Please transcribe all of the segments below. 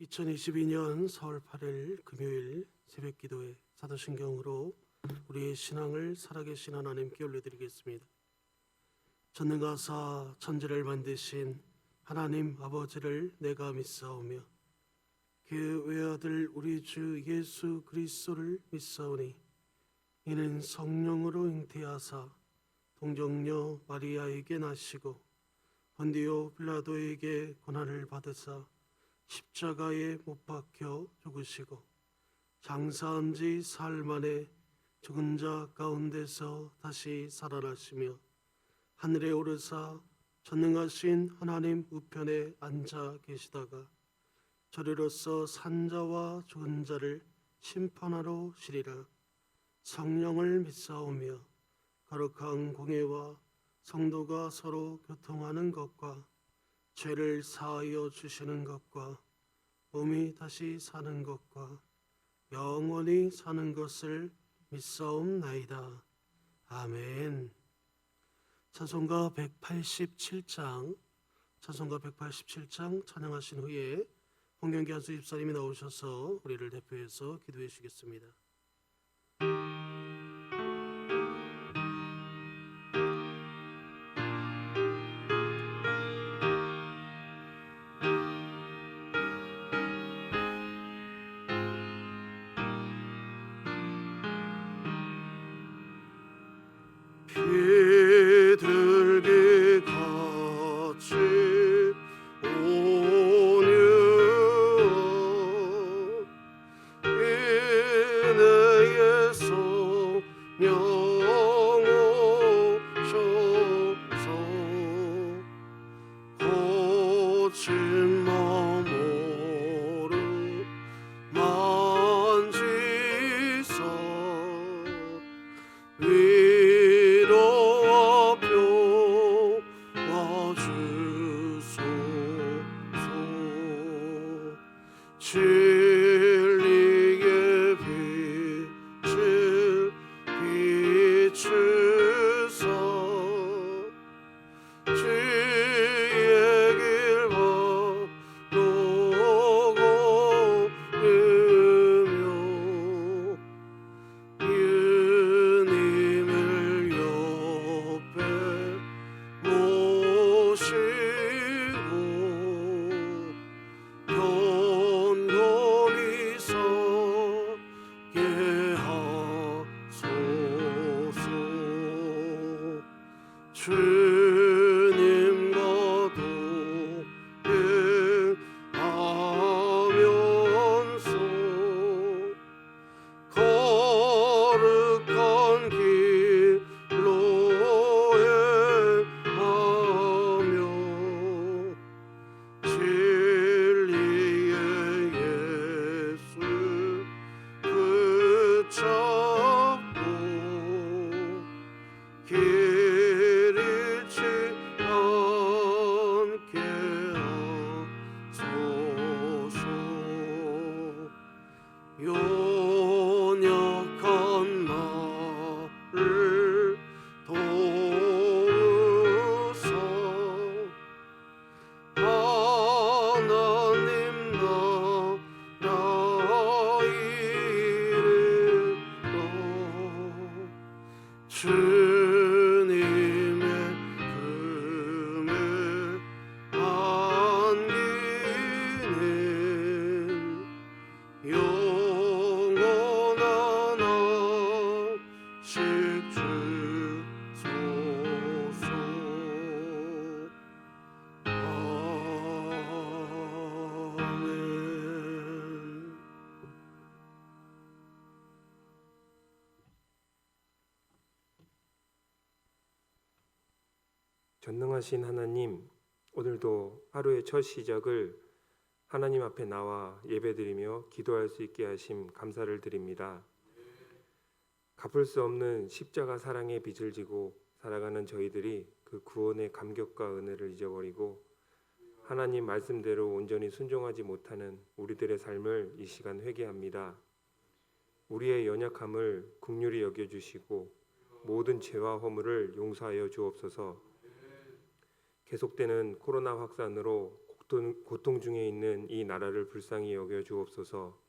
2022년 4월 8일 금요일 새벽기도회 사도신경으로 우리의 신앙을 살아계신 하나님께 올려드리겠습니다. 전능하사 천지를 만드신 하나님 아버지를 내가 믿사오며 그 외아들 우리 주 예수 그리스도를 믿사오니 이는 성령으로 잉태하사 동정녀 마리아에게 나시고 본디오 빌라도에게 고난을 받으사 십자가에 못 박혀 죽으시고 장사한 지 사흘 만에 죽은 자 가운데서 다시 살아나시며 하늘에 오르사 전능하신 하나님 우편에 앉아 계시다가 저리로서 산자와 죽은 자를 심판하러 오시리라. 성령을 믿사오며 거룩한 공예와 성도가 서로 교통하는 것과 죄를 사하여 주시는 것과 몸이 다시 사는 것과 영원히 사는 것을 믿사옵나이다. 아멘. 찬송가 187장 찬양하신 후에 홍경기 한수 집사님이 나오셔서 우리를 대표해서 기도해 주시겠습니다. 비둘기 같이 오며 이내에서 명오셔서 거친 마음으로 만지사 위로와 평화 주소서. 진리의 빛을 비추사 주의 길 바라고 걸으며 주님을 옆에 모시고 견고히 서게 하소서. 주님과 동행하면서 거룩한 길로 행하며 진리의 예수 붙잡고 길 잃지 않게 하소서. 연약한 나를 도우사 하나님 나라 이르러 주님의 품에 안기는 영원한 안식 주소서. 아멘. 전능하신 하나님, 오늘도 하루의 첫 시작을 하나님 앞에 나와 예배드리며 기도할 수 있게 하심 감사를 드립니다. 갚을 수 없는 십자가 사랑의 빚을 지고 살아가는 저희들이 그 구원의 감격과 은혜를 잊어버리고 하나님 말씀대로 온전히 순종하지 못하는 우리들의 삶을 이 시간 회개합니다. 우리의 연약함을 긍휼히 여겨주시고 모든 죄와 허물을 용서하여 주옵소서. 계속되는 코로나 확산으로 고통 중에 있는 이 나라를 불쌍히 여겨 주옵소서.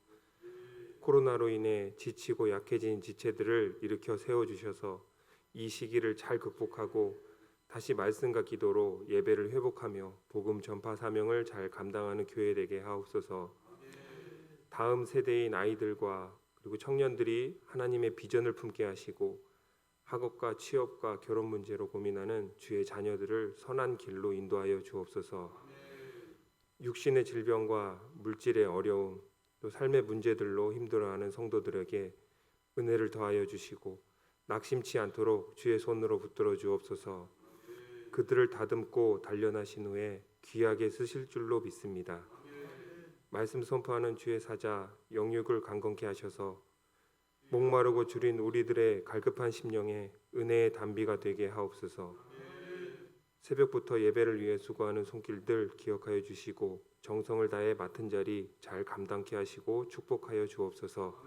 코로나로 인해 지치고 약해진 지체들을 일으켜 세워 주셔서 이 시기를 잘 극복하고 다시 말씀과 기도로 예배를 회복하며 복음 전파 사명을 잘 감당하는 교회 되게 하옵소서. 다음 세대인 아이들과 그리고 청년들이 하나님의 비전을 품게 하시고 학업과 취업과 결혼 문제로 고민하는 주의 자녀들을 선한 길로 인도하여 주옵소서. 육신의 질병과 물질의 어려움, 또 삶의 문제들로 힘들어하는 성도들에게 은혜를 더하여 주시고 낙심치 않도록 주의 손으로 붙들어 주옵소서. 그들을 다듬고 단련하신 후에 귀하게 쓰실 줄로 믿습니다. 말씀 선포하는 주의 사자 영육을 강건케 하셔서 목마르고 주린 우리들의 갈급한 심령에 은혜의 단비가 되게 하옵소서. 새벽부터 예배를 위해 수고하는 손길들 기억하여 주시고 정성을 다해 맡은 자리 잘 감당케 하시고 축복하여 주옵소서.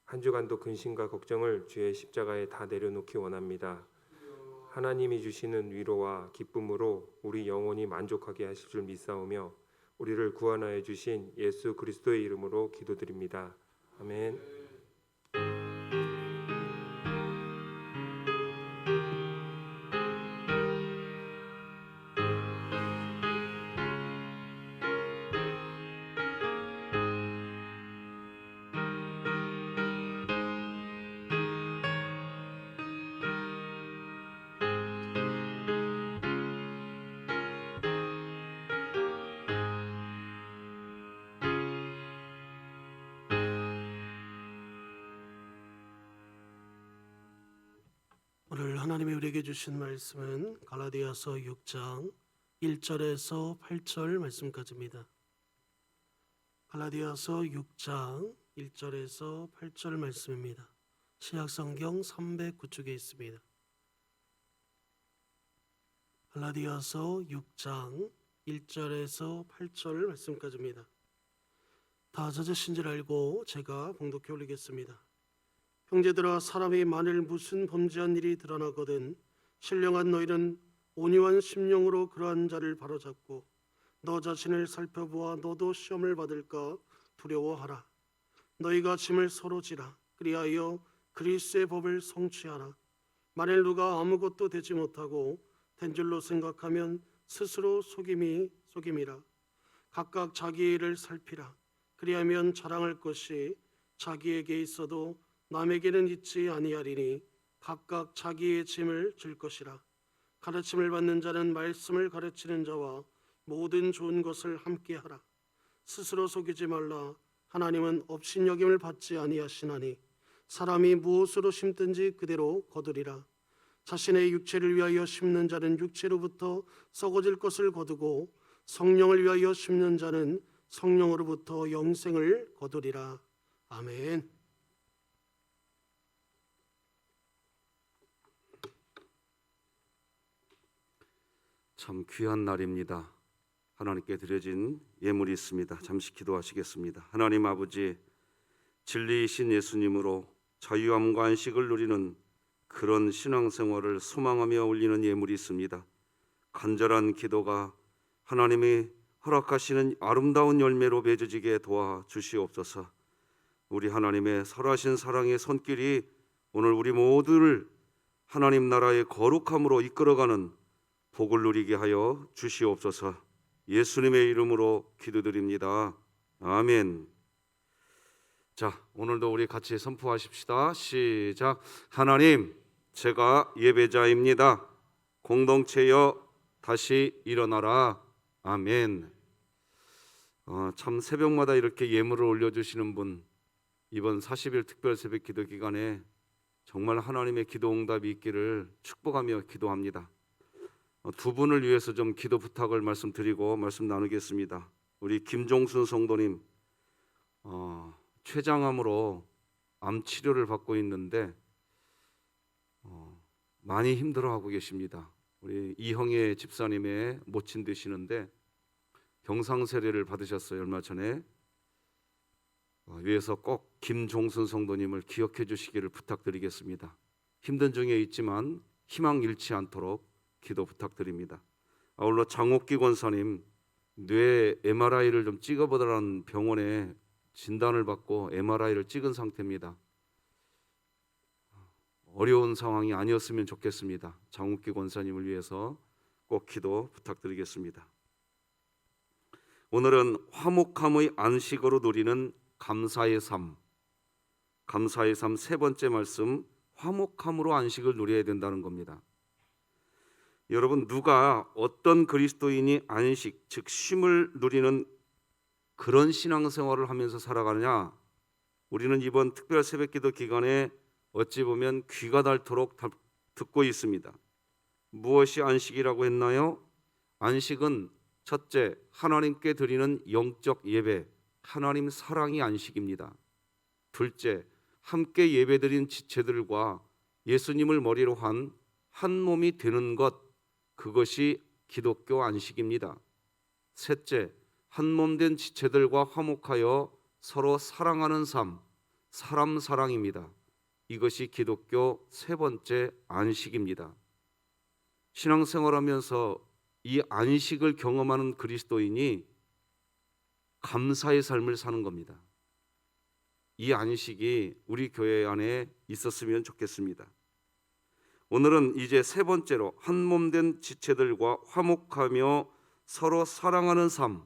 한 주간도 근심과 걱정을 주의 십자가에 다 내려놓기 원합니다. 하나님이 주시는 위로와 기쁨으로 우리 영혼이 만족하게 하실 줄 믿사오며 우리를 구원하여 주신 예수 그리스도의 이름으로 기도드립니다. 아멘. 오늘 하나님이 우리에게 주신 말씀은 갈라디아서 6장 1절에서 8절 말씀까지입니다. 갈라디아서 6장 1절에서 8절 말씀입니다. 신약성경 309쪽에 있습니다. 갈라디아서 6장 1절에서 8절 말씀까지입니다. 다 젖으신 줄 알고 제가 봉독해 올리겠습니다. 형제들아, 사람이 만일 무슨 범죄한 일이 드러나거든 신령한 너희는 온유한 심령으로 그러한 자를 바로잡고 너 자신을 살펴보아 너도 시험을 받을까 두려워하라. 너희가 짐을 서로 지라. 그리하여 그리스도의 법을 성취하라. 만일 누가 아무것도 되지 못하고 된 줄로 생각하면 스스로 속임이라. 각각 자기 일을 살피라. 그리하면 자랑할 것이 자기에게 있어도 남에게는 있지 아니하리니 각각 자기의 짐을 질 것이라. 가르침을 받는 자는 말씀을 가르치는 자와 모든 좋은 것을 함께하라. 스스로 속이지 말라. 하나님은 업신여김을 받지 아니하시나니 사람이 무엇으로 심든지 그대로 거두리라. 자신의 육체를 위하여 심는 자는 육체로부터 썩어질 것을 거두고 성령을 위하여 심는 자는 성령으로부터 영생을 거두리라. 아멘. 참 귀한 날입니다. 하나님께 드려진 예물이 있습니다. 잠시 기도하시겠습니다. 하나님 아버지, 진리이신 예수님으로 자유함과 안식을 누리는 그런 신앙생활을 소망하며 올리는 예물이 있습니다. 간절한 기도가 하나님이 허락하시는 아름다운 열매로 맺어지게 도와주시옵소서. 우리 하나님의 설하신 사랑의 손길이 오늘 우리 모두를 하나님 나라의 거룩함으로 이끌어가는 복을 누리게 하여 주시옵소서. 예수님의 이름으로 기도드립니다. 아멘. 자, 오늘도 우리 같이 선포하십시다. 시작. 하나님, 제가 예배자입니다. 공동체여 다시 일어나라. 아멘. 참 새벽마다 이렇게 예물을 올려주시는 분, 이번 40일 특별 새벽 기도 기간에 정말 하나님의 기도 응답이 있기를 축복하며 기도합니다. 두 분을 위해서 좀 기도 부탁을 말씀드리고 말씀 나누겠습니다. 우리 김종순 성도님, 췌장암으로 암 치료를 받고 있는데 많이 힘들어하고 계십니다. 우리 이형의 집사님의 모친 되시는데 경상세례를 받으셨어요. 얼마 전에. 위에서 꼭 김종순 성도님을 기억해 주시기를 부탁드리겠습니다. 힘든 중에 있지만 희망 잃지 않도록 기도 부탁드립니다. 아울러 장옥기 권사님 뇌 MRI를 좀 찍어보라는 병원에 진단을 받고 MRI를 찍은 상태입니다. 어려운 상황이 아니었으면 좋겠습니다. 장욱기 권사님을 위해서 꼭 기도 부탁드리겠습니다. 오늘은 화목함의 안식으로 누리는 감사의 삶, 감사의 삶 세 번째 말씀, 화목함으로 안식을 누려야 된다는 겁니다. 여러분, 누가 어떤 그리스도인이 안식, 즉 쉼을 누리는 그런 신앙생활을 하면서 살아가느냐? 우리는 이번 특별 새벽기도 기간에 어찌 보면 귀가 닳도록 듣고 있습니다. 무엇이 안식이라고 했나요? 안식은 첫째, 하나님께 드리는 영적 예배, 하나님 사랑이 안식입니다. 둘째, 함께 예배드린 지체들과 예수님을 머리로 한 몸이 되는 것, 그것이 기독교 안식입니다. 셋째, 한 몸 된 지체들과 화목하여 서로 사랑하는 삶, 사람 사랑입니다. 이것이 기독교 세 번째 안식입니다. 신앙생활하면서 이 안식을 경험하는 그리스도인이 감사의 삶을 사는 겁니다. 이 안식이 우리 교회 안에 있었으면 좋겠습니다. 오늘은 이제 세 번째로 한 몸 된 지체들과 화목하며 서로 사랑하는 삶,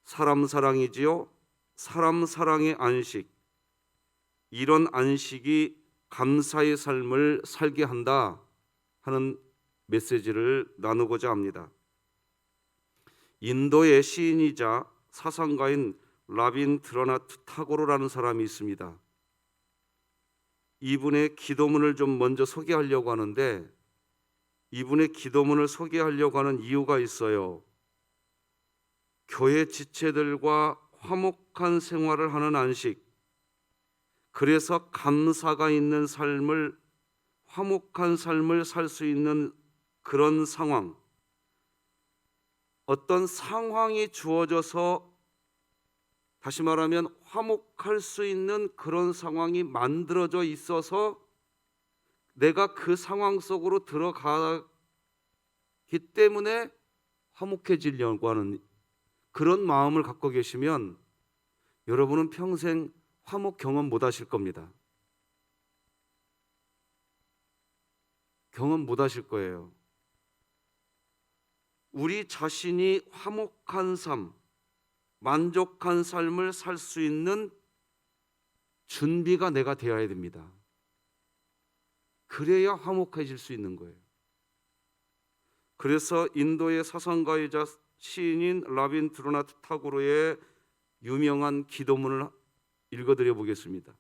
사람 사랑이지요. 사람 사랑의 안식, 이런 안식이 감사의 삶을 살게 한다 하는 메시지를 나누고자 합니다. 인도의 시인이자 사상가인 라빈드라나트 타고르라는 사람이 있습니다. 이분의 기도문을 좀 먼저 소개하려고 하는데, 이분의 기도문을 소개하려고 하는 이유가 있어요. 교회 지체들과 화목한 생활을 하는 안식, 그래서 감사가 있는 삶을, 화목한 삶을 살 수 있는 그런 상황, 어떤 상황이 주어져서 다시 말하면 화목할 수 있는 그런 상황이 만들어져 있어서 내가 그 상황 속으로 들어가기 때문에 화목해지려고 하는 그런 마음을 갖고 계시면 여러분은 평생 화목 경험 못 하실 겁니다. 경험 못 하실 거예요. 우리 자신이 화목한 삶, 만족한 삶을 살 수 있는 준비가 내가 되어야 됩니다. 그래야 화목해질 수 있는 거예요. 그래서 인도의 사상가이자 시인인 라빈드라나트 타고르의 유명한 기도문을 읽어드려 보겠습니다.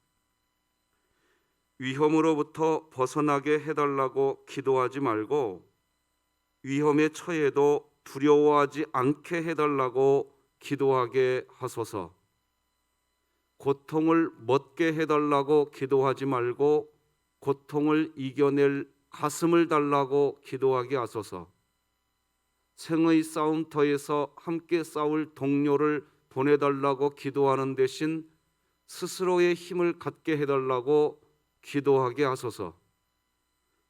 위험으로부터 벗어나게 해달라고 기도하지 말고 위험에 처해도 두려워하지 않게 해달라고 기도하게 하소서. 고통을 멎게 해달라고 기도하지 말고 고통을 이겨낼 가슴을 달라고 기도하게 하소서. 생의 싸움터에서 함께 싸울 동료를 보내달라고 기도하는 대신 스스로의 힘을 갖게 해달라고 기도하게 하소서.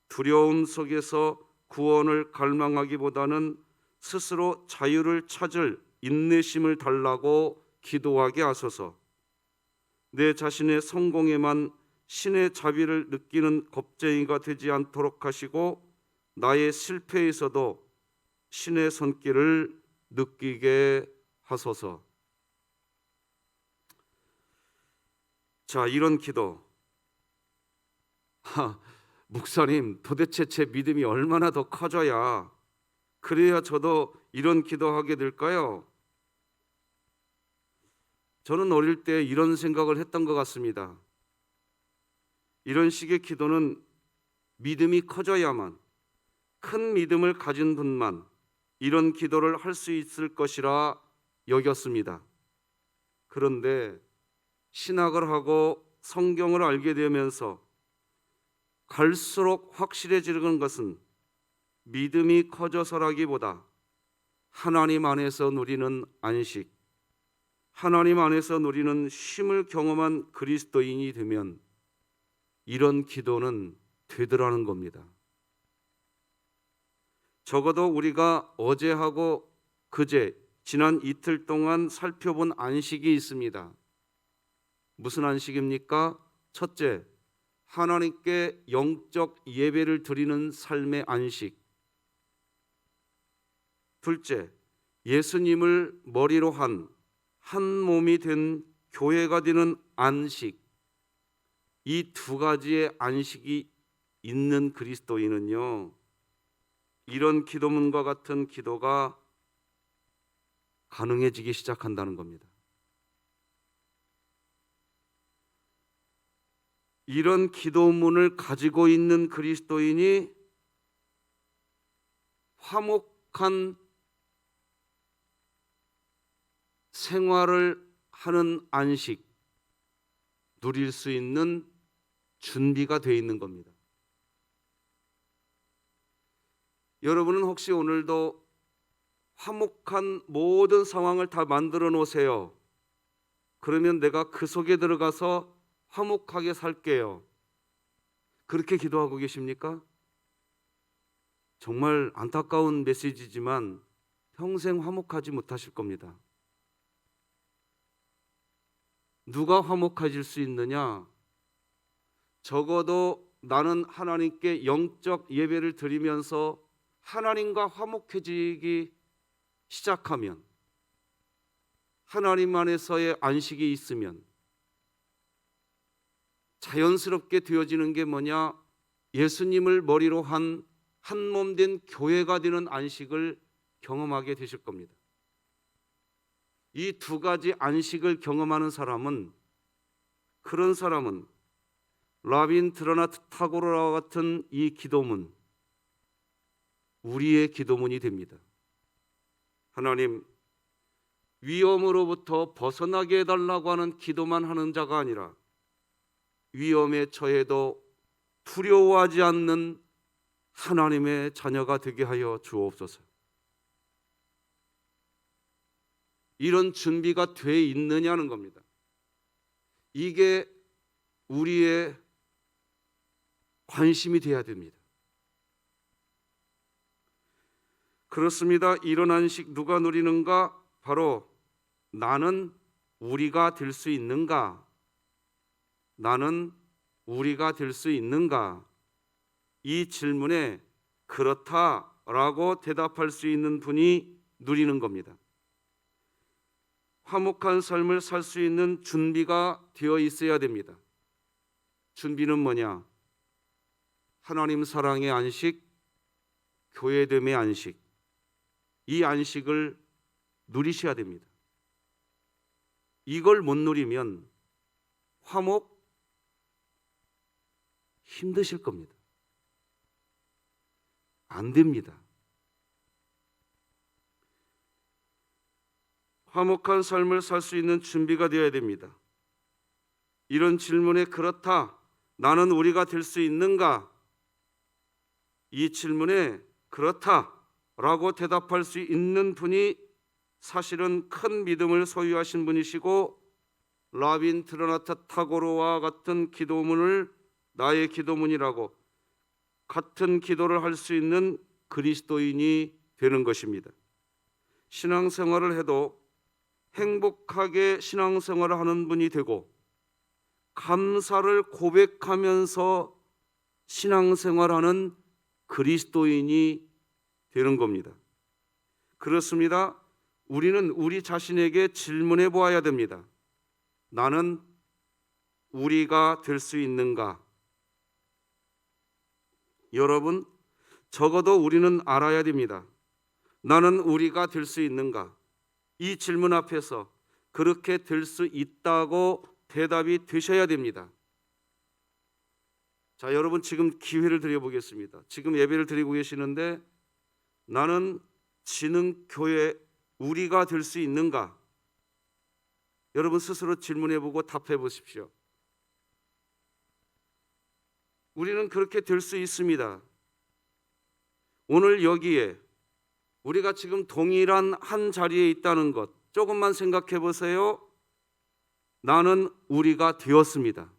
두려움 속에서 구원을 갈망하기보다는 스스로 자유를 찾을 인내심을 달라고 기도하게 하소서. 내 자신의 성공에만 신의 자비를 느끼는 겁쟁이가 되지 않도록 하시고 나의 실패에서도 신의 손길을 느끼게 하소서. 자, 이런 기도. 목사님, 도대체 제 믿음이 얼마나 더 커져야 그래야 저도 이런 기도하게 될까요? 저는 어릴 때 이런 생각을 했던 것 같습니다. 이런 식의 기도는 믿음이 커져야만, 큰 믿음을 가진 분만 이런 기도를 할 수 있을 것이라 여겼습니다. 그런데 신학을 하고 성경을 알게 되면서 갈수록 확실해지는 것은 믿음이 커져서라기보다 하나님 안에서 누리는 안식, 하나님 안에서 누리는 쉼을 경험한 그리스도인이 되면 이런 기도는 되더라는 겁니다. 적어도 우리가 어제하고 그제 지난 이틀 동안 살펴본 안식이 있습니다. 무슨 안식입니까? 첫째, 하나님께 영적 예배를 드리는 삶의 안식. 둘째, 예수님을 머리로 한 몸이 된 교회가 되는 안식. 이 두 가지의 안식이 있는 그리스도인은요, 이런 기도문과 같은 기도가 가능해지기 시작한다는 겁니다. 이런 기도문을 가지고 있는 그리스도인이 화목한 생활을 하는 안식, 누릴 수 있는 준비가 되어 있는 겁니다. 여러분은 혹시 오늘도 화목한 모든 상황을 다 만들어 놓으세요. 그러면 내가 그 속에 들어가서 화목하게 살게요. 그렇게 기도하고 계십니까? 정말 안타까운 메시지지만 평생 화목하지 못하실 겁니다. 누가 화목해질 수 있느냐? 적어도 나는 하나님께 영적 예배를 드리면서 하나님과 화목해지기 시작하면, 하나님 안에서의 안식이 있으면 자연스럽게 되어지는 게 뭐냐? 예수님을 머리로 한 몸 된 교회가 되는 안식을 경험하게 되실 겁니다. 이 두 가지 안식을 경험하는 사람은, 그런 사람은 라빈트라나트 타고르와 같은 이 기도문, 우리의 기도문이 됩니다. 하나님, 위험으로부터 벗어나게 해달라고 하는 기도만 하는 자가 아니라 위험에 처해도 두려워하지 않는 하나님의 자녀가 되게 하여 주옵소서. 이런 준비가 돼 있느냐는 겁니다. 이게 우리의 관심이 돼야 됩니다. 그렇습니다. 이런 안식 누가 누리는가? 바로 나는 우리가 될 수 있는가? 나는 우리가 될 수 있는가? 이 질문에 그렇다라고 대답할 수 있는 분이 누리는 겁니다. 화목한 삶을 살 수 있는 준비가 되어 있어야 됩니다. 준비는 뭐냐? 하나님 사랑의 안식, 교회됨의 안식. 이 안식을 누리셔야 됩니다. 이걸 못 누리면 화목 힘드실 겁니다. 안 됩니다. 화목한 삶을 살 수 있는 준비가 되어야 됩니다. 이런 질문에 그렇다, 나는 우리가 될 수 있는가? 이 질문에 그렇다라고 대답할 수 있는 분이 사실은 큰 믿음을 소유하신 분이시고, 라빈트라나트 타고르와 같은 기도문을 나의 기도문이라고 같은 기도를 할 수 있는 그리스도인이 되는 것입니다. 신앙생활을 해도 행복하게 신앙생활을 하는 분이 되고, 감사를 고백하면서 신앙생활하는 그리스도인이 되는 겁니다. 그렇습니다. 우리는 우리 자신에게 질문해 보아야 됩니다. 나는 우리가 될 수 있는가? 여러분, 적어도 우리는 알아야 됩니다. 나는 우리가 될 수 있는가? 이 질문 앞에서 그렇게 될 수 있다고 대답이 되셔야 됩니다. 자, 여러분, 지금 기회를 드려보겠습니다. 지금 예배를 드리고 계시는데, 나는 지능교회 우리가 될 수 있는가? 여러분 스스로 질문해보고 답해 보십시오. 우리는 그렇게 될 수 있습니다. 오늘 여기에 우리가 지금 동일한 한 자리에 있다는 것, 조금만 생각해 보세요. 나는 우리가 되었습니다.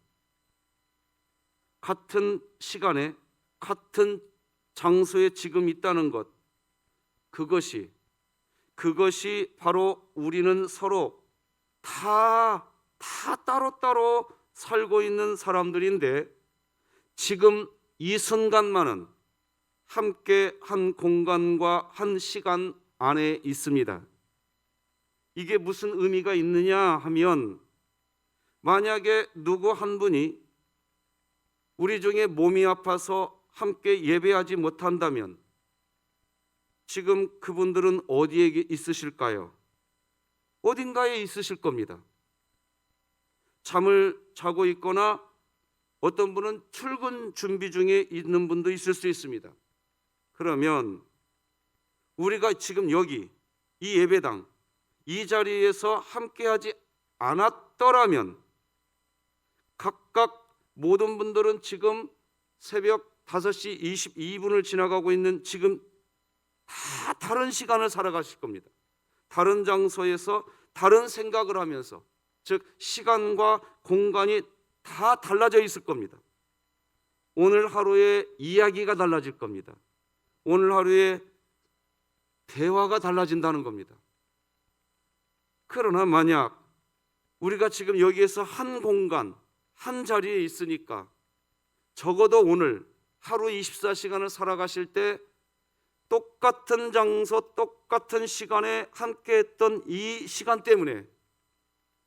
같은 시간에 같은 장소에 지금 있다는 것, 그것이 그것이 바로 우리는 서로 다 따로따로 살고 있는 사람들인데 지금 이 순간만은 함께 한 공간과 한 시간 안에 있습니다. 이게 무슨 의미가 있느냐 하면 만약에 누구 한 분이 우리 중에 몸이 아파서 함께 예배하지 못한다면 지금 그분들은 어디에 있으실까요? 어딘가에 있으실 겁니다. 잠을 자고 있거나 어떤 분은 출근 준비 중에 있는 분도 있을 수 있습니다. 그러면 우리가 지금 여기 이 예배당 이 자리에서 함께하지 않았더라면 각각 모든 분들은 지금 새벽 5시 22분을 지나가고 있는 지금 다 다른 시간을 살아가실 겁니다. 다른 장소에서 다른 생각을 하면서, 즉 시간과 공간이 다 달라져 있을 겁니다. 오늘 하루의 이야기가 달라질 겁니다. 오늘 하루의 대화가 달라진다는 겁니다. 그러나 만약 우리가 지금 여기에서 한 공간, 한 자리에 있으니까 적어도 오늘 하루 24시간을 살아가실 때 똑같은 장소, 똑같은 시간에 함께했던 이 시간 때문에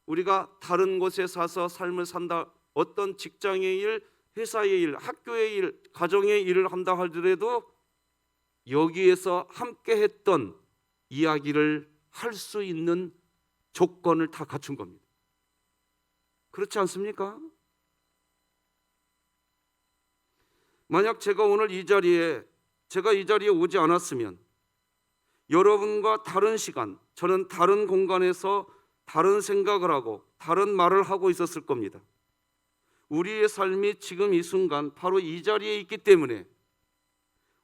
우리가 다른 곳에 사서 삶을 산다, 어떤 직장의 일, 회사의 일, 학교의 일, 가정의 일을 한다 하더라도 여기에서 함께했던 이야기를 할 수 있는 조건을 다 갖춘 겁니다. 그렇지 않습니까? 만약 제가 오늘 이 자리에 오지 않았으면 여러분과 다른 시간, 저는 다른 공간에서 다른 생각을 하고 다른 말을 하고 있었을 겁니다. 우리의 삶이 지금 이 순간 바로 이 자리에 있기 때문에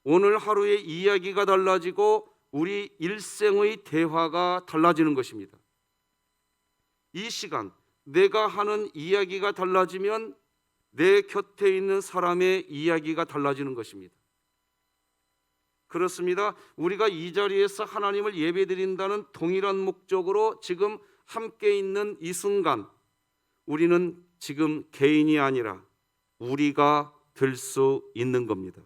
오늘 하루의 이야기가 달라지고 우리 일생의 대화가 달라지는 것입니다. 이 시간 내가 하는 이야기가 달라지면 내 곁에 있는 사람의 이야기가 달라지는 것입니다. 그렇습니다. 우리가 이 자리에서 하나님을 예배드린다는 동일한 목적으로 지금 함께 있는 이 순간 우리는 지금 개인이 아니라 우리가 될 수 있는 겁니다.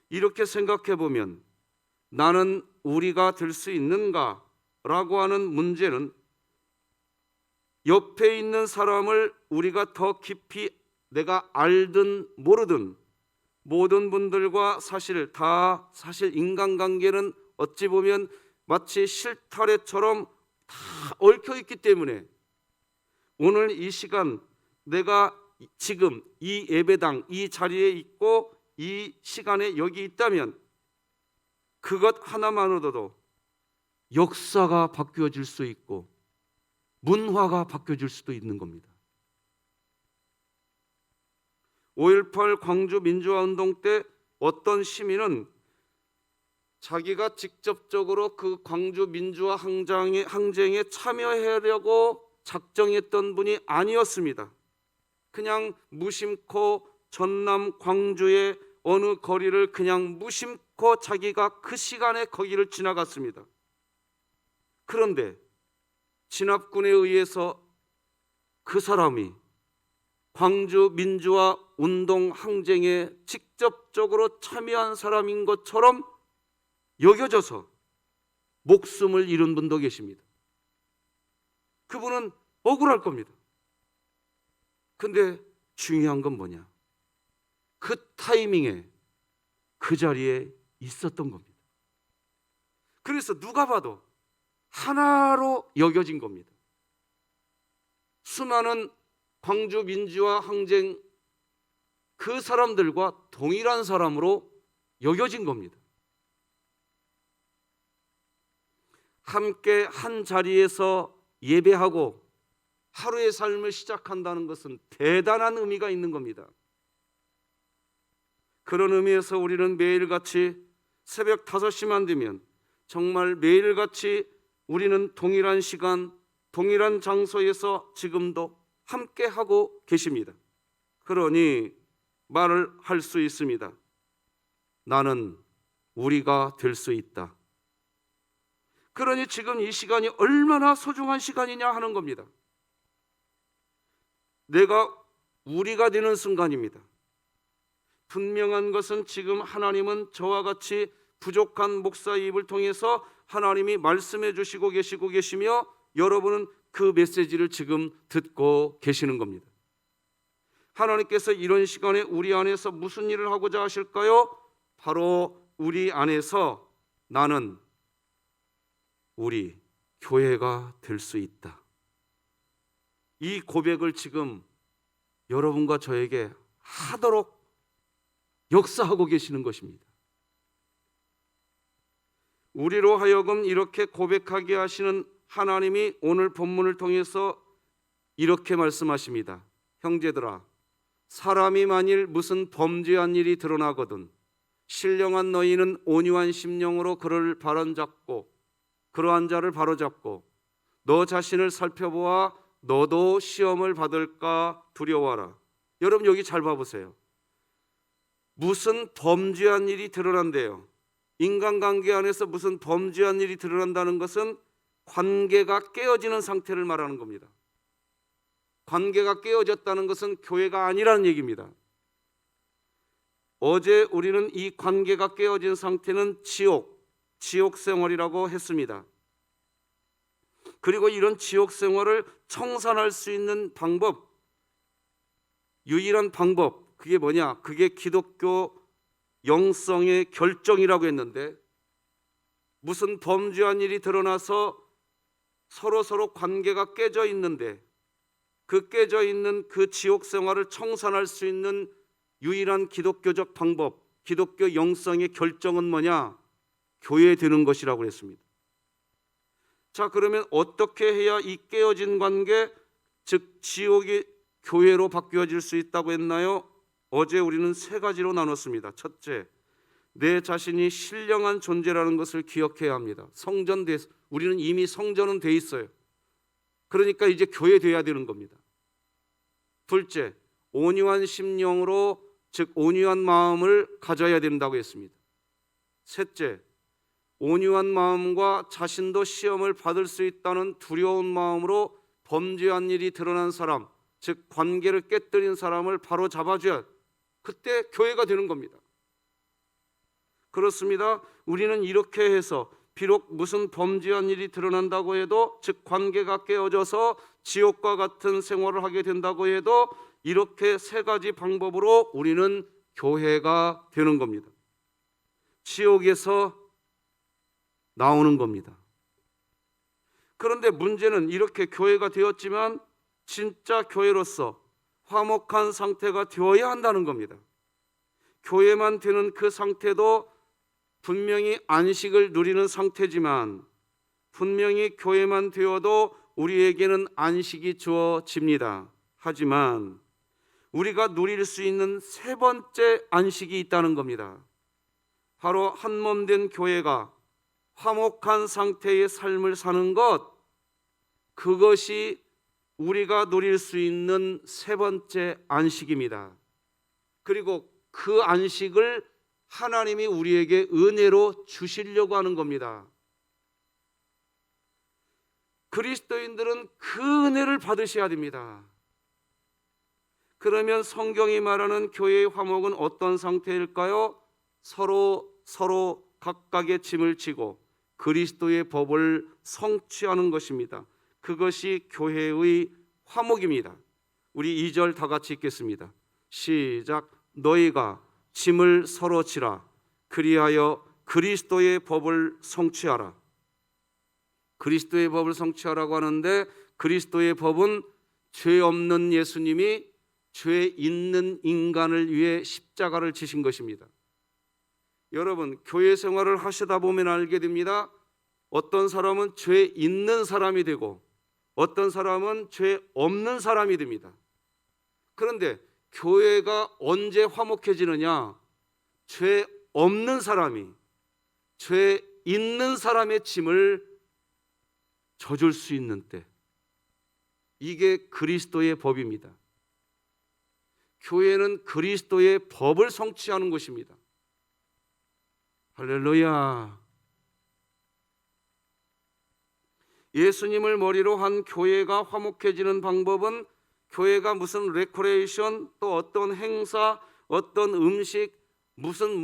이렇게 생각해 보면 나는 우리가 될 수 있는가라고 하는 문제는 옆에 있는 사람을 우리가 더 깊이 내가 알든 모르든 모든 분들과 사실 인간관계는 어찌 보면 마치 실타래처럼 다 얽혀 있기 때문에 오늘 이 시간 내가 지금 이 예배당 이 자리에 있고 이 시간에 여기 있다면 그것 하나만으로도 역사가 바뀌어질 수 있고 문화가 바뀌어질 수도 있는 겁니다. 5.18 광주 민주화운동 때 어떤 시민은 자기가 직접적으로 그 광주 민주화 항쟁에 참여하려고 작정했던 분이 아니었습니다. 그냥 무심코 전남 광주의 어느 거리를 그냥 무심코 자기가 그 시간에 거기를 지나갔습니다. 그런데 진압군에 의해서 그 사람이 광주 민주화 운동 항쟁에 직접적으로 참여한 사람인 것처럼 여겨져서 목숨을 잃은 분도 계십니다. 그분은 억울할 겁니다. 근데 중요한 건 뭐냐? 그 타이밍에 그 자리에 있었던 겁니다. 그래서 누가 봐도 하나로 여겨진 겁니다. 수많은 광주 민주화 항쟁 그 사람들과 동일한 사람으로 여겨진 겁니다. 함께 한 자리에서 예배하고 하루의 삶을 시작한다는 것은 대단한 의미가 있는 겁니다. 그런 의미에서 우리는 매일같이 새벽 5시만 되면 정말 매일같이 우리는 동일한 시간, 동일한 장소에서 지금도 함께 하고 계십니다. 그러니 말을 할 수 있습니다. 나는 우리가 될 수 있다. 그러니 지금 이 시간이 얼마나 소중한 시간이냐 하는 겁니다. 내가 우리가 되는 순간입니다. 분명한 것은 지금 하나님은 저와 같이 부족한 목사의 입을 통해서 하나님이 말씀해 주시고 계시며 여러분은 그 메시지를 지금 듣고 계시는 겁니다. 하나님께서 이런 시간에 우리 안에서 무슨 일을 하고자 하실까요? 바로 우리 안에서 나는 우리 교회가 될 수 있다. 이 고백을 지금 여러분과 저에게 하도록 역사하고 계시는 것입니다. 우리로 하여금 이렇게 고백하게 하시는 하나님이 오늘 본문을 통해서 이렇게 말씀하십니다. 형제들아, 사람이 만일 무슨 범죄한 일이 드러나거든 신령한 너희는 온유한 심령으로 그러한 자를 바로잡고 너 자신을 살펴보아 너도 시험을 받을까 두려워하라. 여러분 여기 잘 봐보세요. 무슨 범죄한 일이 드러난대요. 인간관계 안에서 무슨 범죄한 일이 드러난다는 것은 관계가 깨어지는 상태를 말하는 겁니다. 관계가 깨어졌다는 것은 교회가 아니라는 얘기입니다. 어제 우리는 이 관계가 깨어진 상태는 지옥 생활이라고 했습니다. 그리고 이런 지옥 생활을 청산할 수 있는 방법, 유일한 방법, 그게 뭐냐? 그게 기독교 영성의 결정이라고 했는데, 무슨 범죄한 일이 드러나서 서로 관계가 깨져 있는데 그 깨져 있는 그 지옥 생활을 청산할 수 있는 유일한 기독교적 방법, 기독교 영성의 결정은 뭐냐? 교회 되는 것이라고 했습니다. 자, 그러면 어떻게 해야 이 깨어진 관계, 즉 지옥이 교회로 바뀌어질 수 있다고 했나요? 어제 우리는 세 가지로 나눴습니다. 첫째, 내 자신이 신령한 존재라는 것을 기억해야 합니다. 우리는 이미 성전은 돼 있어요. 그러니까 이제 교회 돼야 되는 겁니다. 둘째, 온유한 심령으로, 즉 온유한 마음을 가져야 된다고 했습니다. 셋째, 온유한 마음과 자신도 시험을 받을 수 있다는 두려운 마음으로 범죄한 일이 드러난 사람, 즉 관계를 깨뜨린 사람을 바로 잡아줘야 그때 교회가 되는 겁니다. 그렇습니다. 우리는 이렇게 해서 비록 무슨 범죄한 일이 드러난다고 해도, 즉 관계가 깨어져서 지옥과 같은 생활을 하게 된다고 해도 이렇게 세 가지 방법으로 우리는 교회가 되는 겁니다. 지옥에서 나오는 겁니다. 그런데 문제는 이렇게 교회가 되었지만 진짜 교회로서 화목한 상태가 되어야 한다는 겁니다. 교회만 되는 그 상태도 분명히 안식을 누리는 상태지만, 분명히 교회만 되어도 우리에게는 안식이 주어집니다. 하지만 우리가 누릴 수 있는 세 번째 안식이 있다는 겁니다. 바로 한 몸 된 교회가 화목한 상태의 삶을 사는 것, 그것이 우리가 누릴 수 있는 세 번째 안식입니다. 그리고 그 안식을 하나님이 우리에게 은혜로 주시려고 하는 겁니다. 그리스도인들은 그 은혜를 받으셔야 됩니다. 그러면 성경이 말하는 교회의 화목은 어떤 상태일까요? 서로 각각의 짐을 지고 그리스도의 법을 성취하는 것입니다. 그것이 교회의 화목입니다. 우리 2절 다 같이 읽겠습니다. 시작. 너희가 짐을 서로 지라. 그리하여 그리스도의 법을 성취하라. 그리스도의 법을 성취하라고 하는데, 그리스도의 법은 죄 없는 예수님이 죄 있는 인간을 위해 십자가를 지신 것입니다. 여러분, 교회 생활을 하시다 보면 알게 됩니다. 어떤 사람은 죄 있는 사람이 되고 어떤 사람은 죄 없는 사람이 됩니다. 그런데 교회가 언제 화목해지느냐? 죄 없는 사람이 죄 있는 사람의 짐을 져줄 수 있는 때, 이게 그리스도의 법입니다. 교회는 그리스도의 법을 성취하는 것입니다. 할렐루야. 예수님을 머리로 한 교회가 화목해지는 방법은 교회가 무슨 레코레이션, 또 어떤 행사, 어떤 음식, 무슨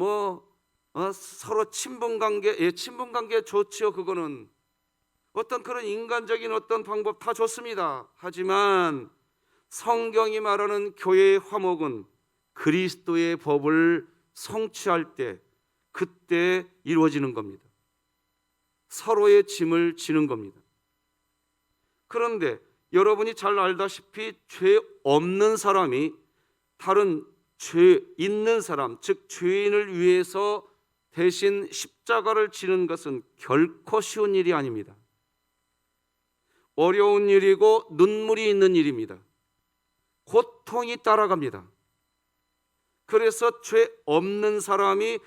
서로 친분관계, 친분관계 좋지요. 그거는 어떤 그런 인간적인 어떤 방법 다 좋습니다. 하지만 성경이 말하는 교회의 화목은 그리스도의 법을 성취할 때, 그때 이루어지는 겁니다. 서로의 짐을 지는 겁니다. 그런데 여러분이 잘 알다시피 죄 없는 사람이 다른 죄 있는 사람, 즉 죄인을 위해서 대신 십자가를 지는 것은 결코 쉬운 일이 아닙니다. 어려운 일이고 눈물이 있는 일입니다. 고통이 따라갑니다. 그래서 죄 없는 사람이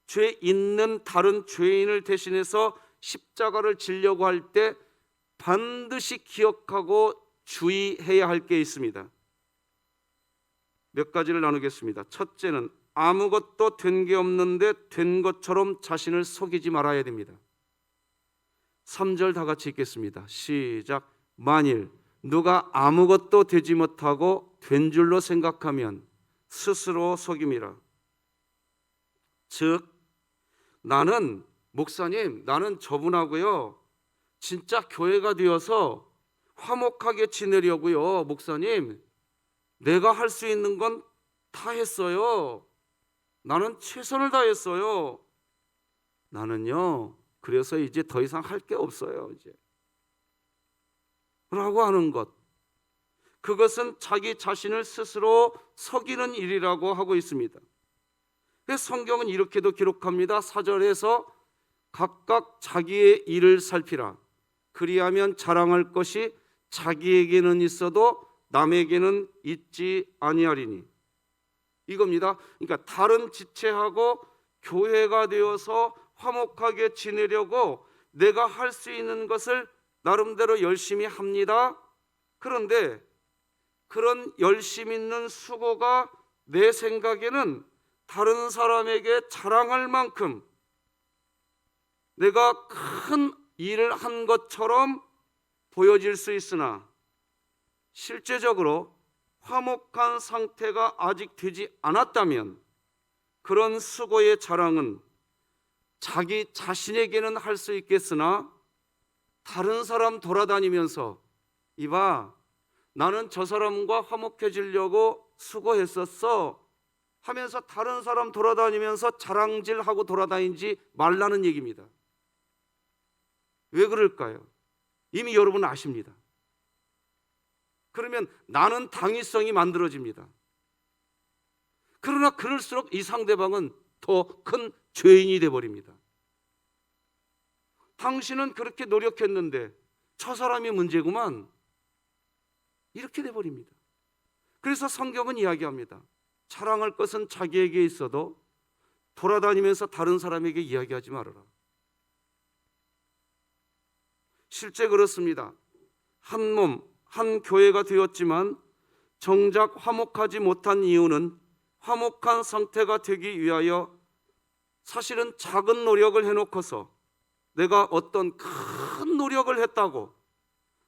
죄 있는 다른 죄인을 대신해서 십자가를 지려고 할 때 반드시 기억하고 주의해야 할 게 있습니다. 몇 가지를 나누겠습니다. 첫째는 아무것도 된 게 없는데 된 것처럼 자신을 속이지 말아야 됩니다. 3절 다 같이 읽겠습니다. 시작. 만일 누가 아무것도 되지 못하고 된 줄로 생각하면 스스로 속임이라. 즉, 나는 목사님, 나는 저분하고요 진짜 교회가 되어서 화목하게 지내려고요. 목사님, 내가 할 수 있는 건 다 했어요. 나는 최선을 다했어요. 나는요, 그래서 이제 더 이상 할 게 없어요. 이제 라고 하는 것, 그것은 자기 자신을 스스로 속이는 일이라고 하고 있습니다. 그래서 성경은 이렇게도 기록합니다. 4절에서 각각 자기의 일을 살피라. 그리하면 자랑할 것이 자기에게는 있어도 남에게는 있지 아니하리니. 이겁니다. 그러니까 다른 지체하고 교회가 되어서 화목하게 지내려고 내가 할 수 있는 것을 나름대로 열심히 합니다. 그런데 그런 열심 있는 수고가 내 생각에는 다른 사람에게 자랑할 만큼 내가 큰 일을 한 것처럼 보여질 수 있으나 실제적으로 화목한 상태가 아직 되지 않았다면 그런 수고의 자랑은 자기 자신에게는 할 수 있겠으나 다른 사람 돌아다니면서 이봐, 나는 저 사람과 화목해지려고 수고했었어 하면서 다른 사람 돌아다니면서 자랑질하고 돌아다니지 말라는 얘기입니다. 왜 그럴까요? 이미 여러분은 아십니다. 그러면 나는 당위성이 만들어집니다. 그러나 그럴수록 이 상대방은 더 큰 죄인이 되어버립니다. 당신은 그렇게 노력했는데 저 사람이 문제구만, 이렇게 돼버립니다. 그래서 성경은 이야기합니다. 자랑할 것은 자기에게 있어도 돌아다니면서 다른 사람에게 이야기하지 말아라. 실제 그렇습니다. 한 몸, 한 교회가 되었지만 정작 화목하지 못한 이유는 화목한 상태가 되기 위하여 사실은 작은 노력을 해놓고서 내가 어떤 큰 노력을 했다고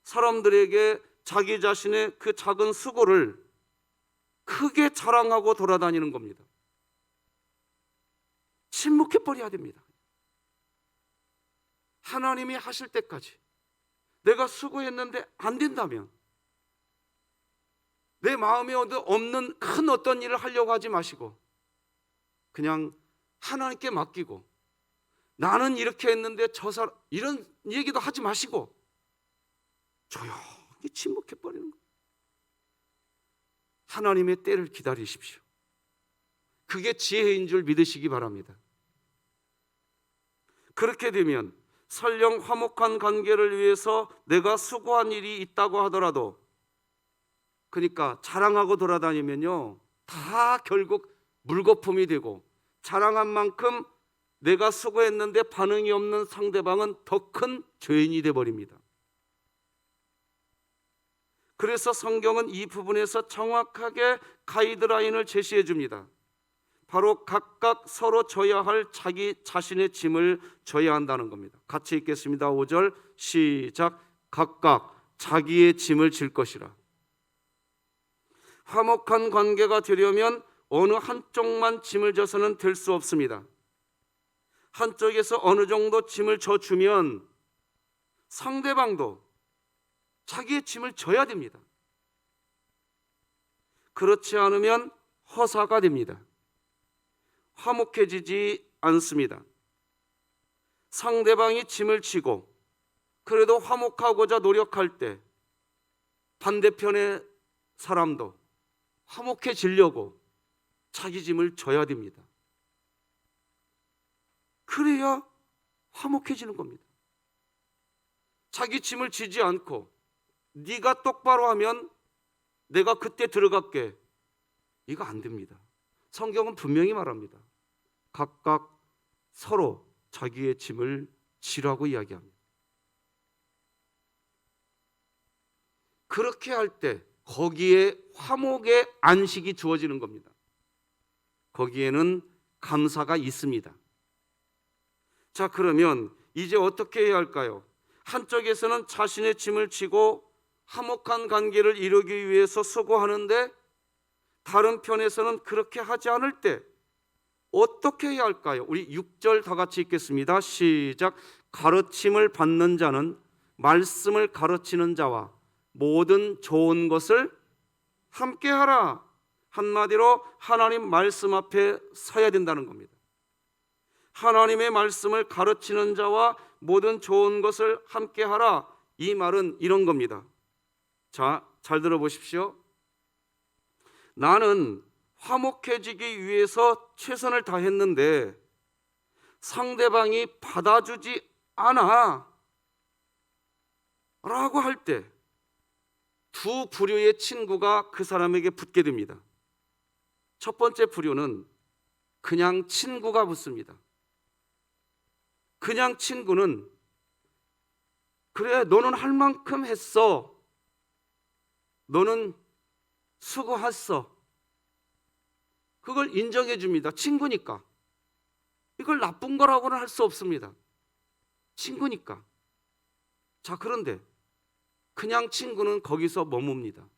사람들에게 자기 자신의 그 작은 수고를 크게 자랑하고 돌아다니는 겁니다. 침묵해버려야 됩니다. 하나님이 하실 때까지 내가 수고했는데 안 된다면 내 마음에 없는 큰 어떤 일을 하려고 하지 마시고 그냥 하나님께 맡기고 나는 이렇게 했는데 저 사람 이런 얘기도 하지 마시고 조용히 침묵해버리는 거예요. 하나님의 때를 기다리십시오. 그게 지혜인 줄 믿으시기 바랍니다. 그렇게 되면 설령 화목한 관계를 위해서 내가 수고한 일이 있다고 하더라도, 그러니까 자랑하고 돌아다니면요 다 결국 물거품이 되고 자랑한 만큼 내가 수고했는데 반응이 없는 상대방은 더 큰 죄인이 되어버립니다. 그래서 성경은 이 부분에서 정확하게 가이드라인을 제시해 줍니다. 바로 각각 서로 져야 할 자기 자신의 짐을 져야 한다는 겁니다. 같이 읽겠습니다. 5절 시작. 각각 자기의 짐을 질 것이라. 화목한 관계가 되려면 어느 한쪽만 짐을 져서는 될 수 없습니다. 한쪽에서 어느 정도 짐을 져주면 상대방도 자기의 짐을 져야 됩니다. 그렇지 않으면 허사가 됩니다. 화목해지지 않습니다. 상대방이 짐을 지고 그래도 화목하고자 노력할 때 반대편의 사람도 화목해지려고 자기 짐을 져야 됩니다. 그래야 화목해지는 겁니다. 자기 짐을 지지 않고 네가 똑바로 하면 내가 그때 들어갈게, 이거 안 됩니다. 성경은 분명히 말합니다. 각각 서로 자기의 짐을 지라고 이야기합니다. 그렇게 할 때 거기에 화목의 안식이 주어지는 겁니다. 거기에는 감사가 있습니다. 자, 그러면 이제 어떻게 해야 할까요? 한쪽에서는 자신의 짐을 지고 화목한 관계를 이루기 위해서 수고하는데 다른 편에서는 그렇게 하지 않을 때 어떻게 해야 할까요? 우리 6절 다 같이 읽겠습니다. 시작. 가르침을 받는 자는 말씀을 가르치는 자와 모든 좋은 것을 함께 하라. 한마디로 하나님 말씀 앞에 서야 된다는 겁니다. 하나님의 말씀을 가르치는 자와 모든 좋은 것을 함께 하라. 이 말은 이런 겁니다. 자, 잘 들어보십시오. 나는 화목해지기 위해서 최선을 다했는데 상대방이 받아주지 않아 라고 할 때 두 부류의 친구가 그 사람에게 붙게 됩니다. 첫 번째 부류는 그냥 친구가 붙습니다. 그냥 친구는 그래, 너는 할 만큼 했어, 너는 수고했어, 그걸 인정해 줍니다. 친구니까. 이걸 나쁜 거라고는 할 수 없습니다. 친구니까. 자, 그런데 그냥 친구는 거기서 머뭅니다.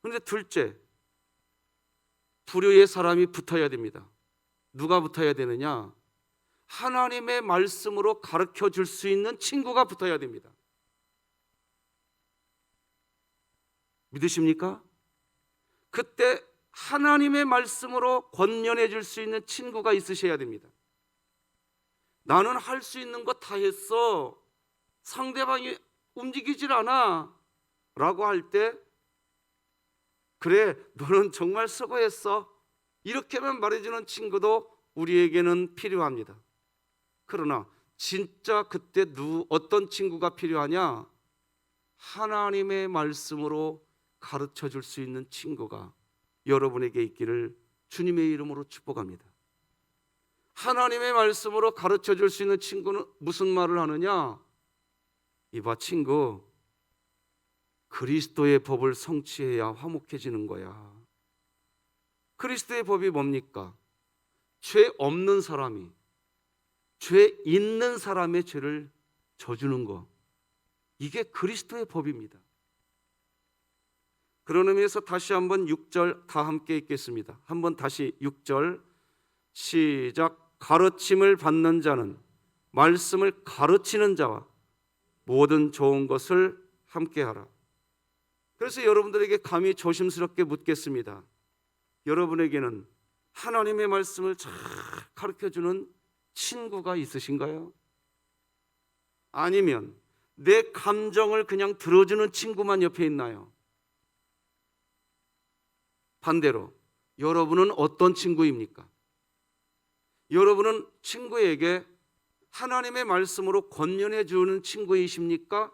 그런데 둘째 부류의 사람이 붙어야 됩니다. 누가 붙어야 되느냐? 하나님의 말씀으로 가르쳐 줄 수 있는 친구가 붙어야 됩니다. 믿으십니까? 그때 하나님의 말씀으로 권면해 줄 수 있는 친구가 있으셔야 됩니다. 나는 할 수 있는 거 다 했어, 상대방이 움직이질 않아 라고 할 때 그래, 너는 정말 수고했어, 이렇게만 말해주는 친구도 우리에게는 필요합니다. 그러나 진짜 그때 어떤 친구가 필요하냐? 하나님의 말씀으로 가르쳐 줄 수 있는 친구가 여러분에게 있기를 주님의 이름으로 축복합니다. 하나님의 말씀으로 가르쳐 줄 수 있는 친구는 무슨 말을 하느냐? 이봐 친구, 그리스도의 법을 성취해야 화목해지는 거야. 그리스도의 법이 뭡니까? 죄 없는 사람이 죄 있는 사람의 죄를 져주는 거, 이게 그리스도의 법입니다. 그런 의미에서 다시 한번 6절 다 함께 읽겠습니다. 한번 다시 6절 시작. 가르침을 받는 자는 말씀을 가르치는 자와 모든 좋은 것을 함께 하라. 그래서 여러분들에게 감히 조심스럽게 묻겠습니다. 여러분에게는 하나님의 말씀을 잘 가르쳐주는 친구가 있으신가요? 아니면 내 감정을 그냥 들어주는 친구만 옆에 있나요? 반대로 여러분은 어떤 친구입니까? 여러분은 친구에게 하나님의 말씀으로 권면해 주는 친구이십니까?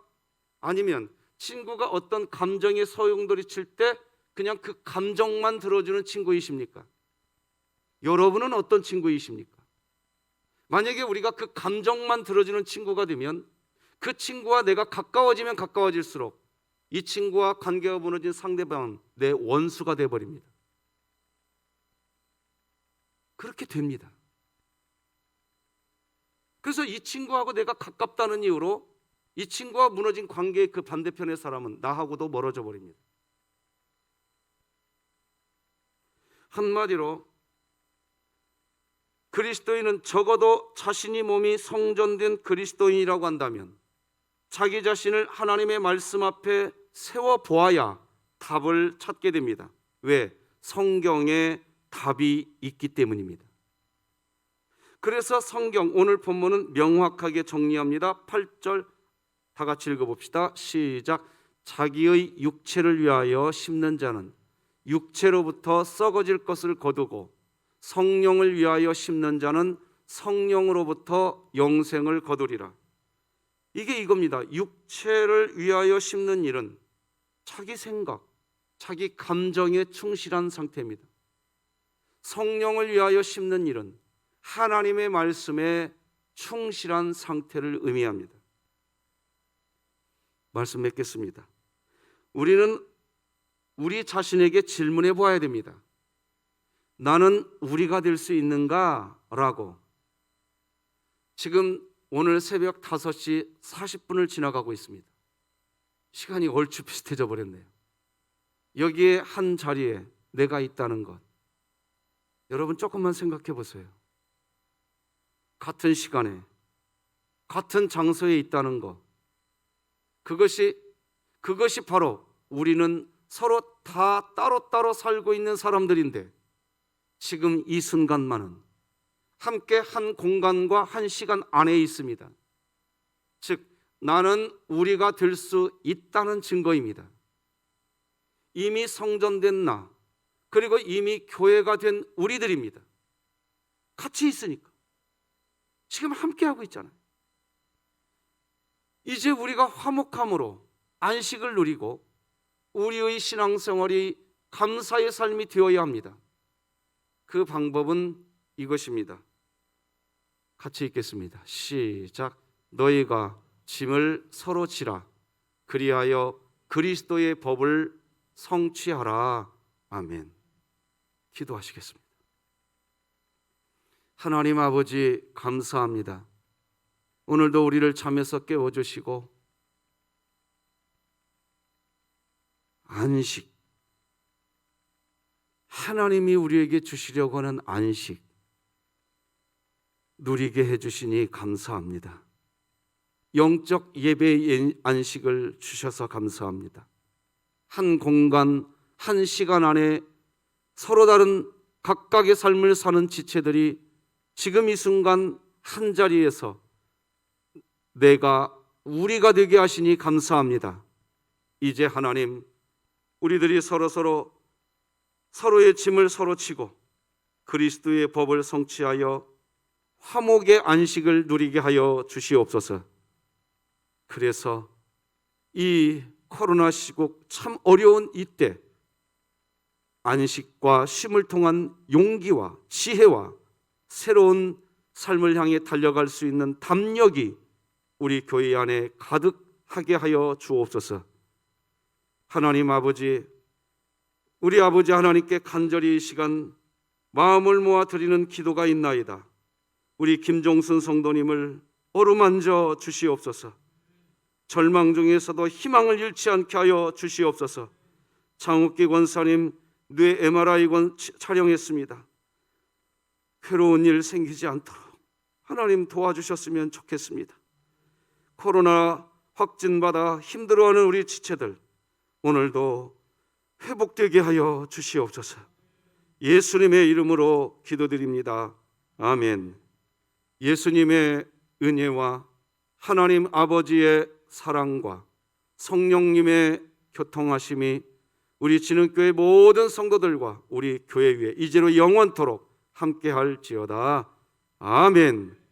아니면 친구가 어떤 감정에 소용돌이칠 때 그냥 그 감정만 들어주는 친구이십니까? 여러분은 어떤 친구이십니까? 만약에 우리가 그 감정만 들어주는 친구가 되면 그 친구와 내가 가까워지면 가까워질수록 이 친구와 관계가 무너진 상대방은 내 원수가 되어버립니다. 그렇게 됩니다. 그래서 이 친구하고 내가 가깝다는 이유로 이 친구와 무너진 관계의 그 반대편의 사람은 나하고도 멀어져 버립니다. 한마디로 그리스도인은 적어도 자신이 몸이 성전된 그리스도인이라고 한다면 자기 자신을 하나님의 말씀 앞에 세워보아야 답을 찾게 됩니다. 왜? 성경에 답이 있기 때문입니다. 그래서 성경 오늘 본문은 명확하게 정리합니다. 8절 다 같이 읽어봅시다. 시작. 자기의 육체를 위하여 심는 자는 육체로부터 썩어질 것을 거두고 성령을 위하여 심는 자는 성령으로부터 영생을 거두리라. 이게 이겁니다. 육체를 위하여 심는 일은 자기 생각, 자기 감정에 충실한 상태입니다. 성령을 위하여 심는 일은 하나님의 말씀에 충실한 상태를 의미합니다. 말씀 맺겠습니다. 우리는 우리 자신에게 질문해 보아야 됩니다. 나는 우리가 될 수 있는가? 라고. 지금 오늘 새벽 5시 40분을 지나가고 있습니다. 시간이 얼추 비슷해져 버렸네요. 여기에 한 자리에 내가 있다는 것, 여러분 조금만 생각해 보세요. 같은 시간에 같은 장소에 있다는 것, 그것이 바로 우리는 서로 다 따로따로 살고 있는 사람들인데 지금 이 순간만은 함께 한 공간과 한 시간 안에 있습니다. 즉 나는 우리가 될 수 있다는 증거입니다. 이미 성전된 나, 그리고 이미 교회가 된 우리들입니다. 같이 있으니까 지금 함께하고 있잖아요. 이제 우리가 화목함으로 안식을 누리고 우리의 신앙생활이 감사의 삶이 되어야 합니다. 그 방법은 이것입니다. 같이 읽겠습니다. 시작. 너희가 짐을 서로 지라. 그리하여 그리스도의 법을 성취하라. 아멘. 기도하시겠습니다. 하나님 아버지 감사합니다. 오늘도 우리를 잠에서 깨워주시고 안식, 하나님이 우리에게 주시려고 하는 안식 누리게 해주시니 감사합니다. 영적 예배의 안식을 주셔서 감사합니다. 한 공간, 한 시간 안에 서로 다른 각각의 삶을 사는 지체들이 지금 이 순간 한 자리에서 우리가 되게 하시니 감사합니다. 이제 하나님, 우리들이 서로의 짐을 서로 지고 그리스도의 법을 성취하여 화목의 안식을 누리게 하여 주시옵소서. 그래서 이 코로나 시국 참 어려운 이때 안식과 쉼을 통한 용기와 지혜와 새로운 삶을 향해 달려갈 수 있는 담력이 우리 교회 안에 가득하게 하여 주옵소서. 하나님 아버지, 우리 아버지 하나님께 간절히 이 시간 마음을 모아 드리는 기도가 있나이다. 우리 김종순 성도님을 어루만져 주시옵소서. 절망 중에서도 희망을 잃지 않게 하여 주시옵소서. 장욱기 권사님 뇌 MRI 촬영했습니다. 괴로운 일 생기지 않도록 하나님 도와주셨으면 좋겠습니다. 코로나 확진받아 힘들어하는 우리 지체들 오늘도 회복되게 하여 주시옵소서. 예수님의 이름으로 기도드립니다. 아멘. 예수님의 은혜와 하나님 아버지의 사랑과 성령님의 교통하심이 우리 진흥교회 모든 성도들과 우리 교회 위에 이제로 영원토록 함께할지어다. 아멘.